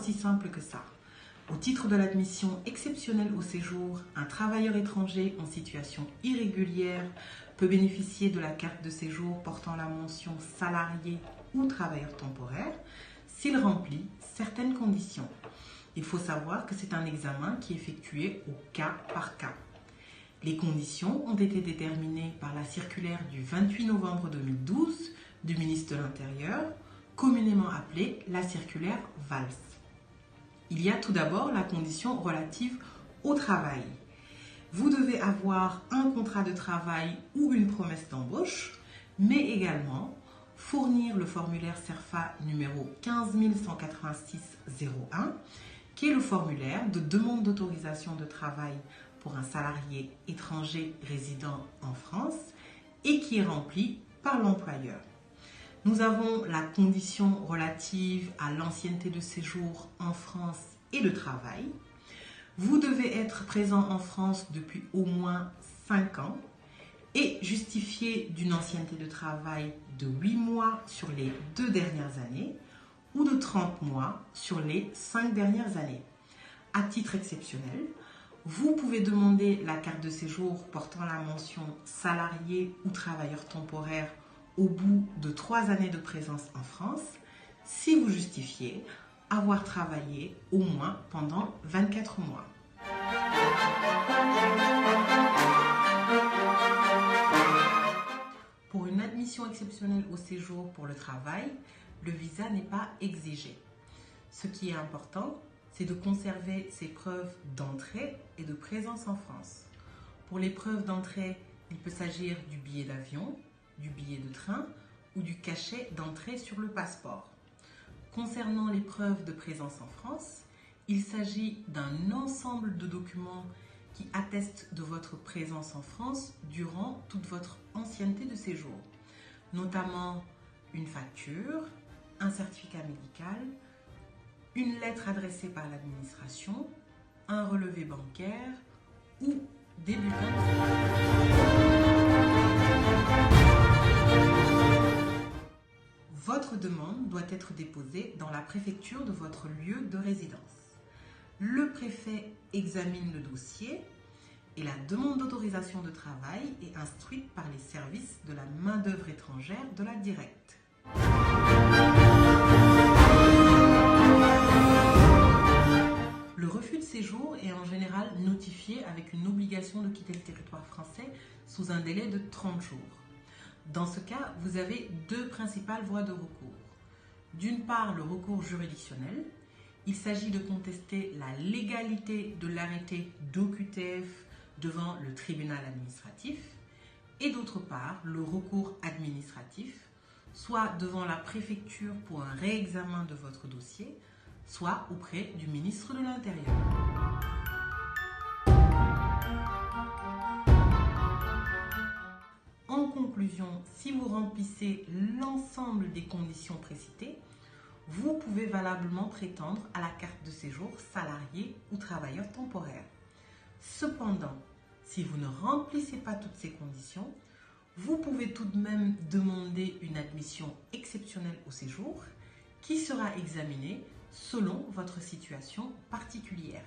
aussi simple que ça. Au titre de l'admission exceptionnelle au séjour, un travailleur étranger en situation irrégulière peut bénéficier de la carte de séjour portant la mention salarié ou travailleur temporaire s'il remplit certaines conditions. Il faut savoir que c'est un examen qui est effectué au cas par cas. Les conditions ont été déterminées par la circulaire du 28 novembre 2012 du ministre de l'Intérieur, communément appelée la circulaire Valls. Il y a tout d'abord la condition relative au travail. Vous devez avoir un contrat de travail ou une promesse d'embauche, mais également fournir le formulaire CERFA numéro 15186-01, qui est le formulaire de demande d'autorisation de travail pour un salarié étranger résident en France et qui est rempli par l'employeur. Nous avons la condition relative à l'ancienneté de séjour en France et de travail. Vous devez être présent en France depuis au moins 5 ans et justifier d'une ancienneté de travail de 8 mois sur les 2 dernières années ou de 30 mois sur les 5 dernières années. À titre exceptionnel, vous pouvez demander la carte de séjour portant la mention salarié ou travailleur temporaire au bout de 3 années de présence en France si vous justifiez avoir travaillé au moins pendant 24 mois. Pour une admission exceptionnelle au séjour pour le travail, le visa n'est pas exigé. Ce qui est important, c'est de conserver ses preuves d'entrée et de présence en France. Pour les preuves d'entrée, il peut s'agir du billet d'avion, du billet de train ou du cachet d'entrée sur le passeport. Concernant les preuves de présence en France, il s'agit d'un ensemble de documents qui attestent de votre présence en France durant toute votre ancienneté de séjour, notamment une facture, un certificat médical, une lettre adressée par l'administration, un relevé bancaire ou des bulletins de Votre demande doit être déposée dans la préfecture de votre lieu de résidence. Le préfet examine le dossier et la demande d'autorisation de travail est instruite par les services de la main-d'œuvre étrangère de la Directe. Le refus de séjour est en général notifié avec une obligation de quitter le territoire français sous un délai de 30 jours. Dans ce cas, vous avez 2 principales voies de recours. D'une part, le recours juridictionnel. Il s'agit de contester la légalité de l'arrêté d'OQTF devant le tribunal administratif. Et d'autre part, le recours administratif, soit devant la préfecture pour un réexamen de votre dossier, soit auprès du ministre de l'Intérieur. En conclusion, si vous remplissez l'ensemble des conditions précitées, vous pouvez valablement prétendre à la carte de séjour salarié ou travailleur temporaire. Cependant, si vous ne remplissez pas toutes ces conditions, vous pouvez tout de même demander une admission exceptionnelle au séjour qui sera examinée selon votre situation particulière.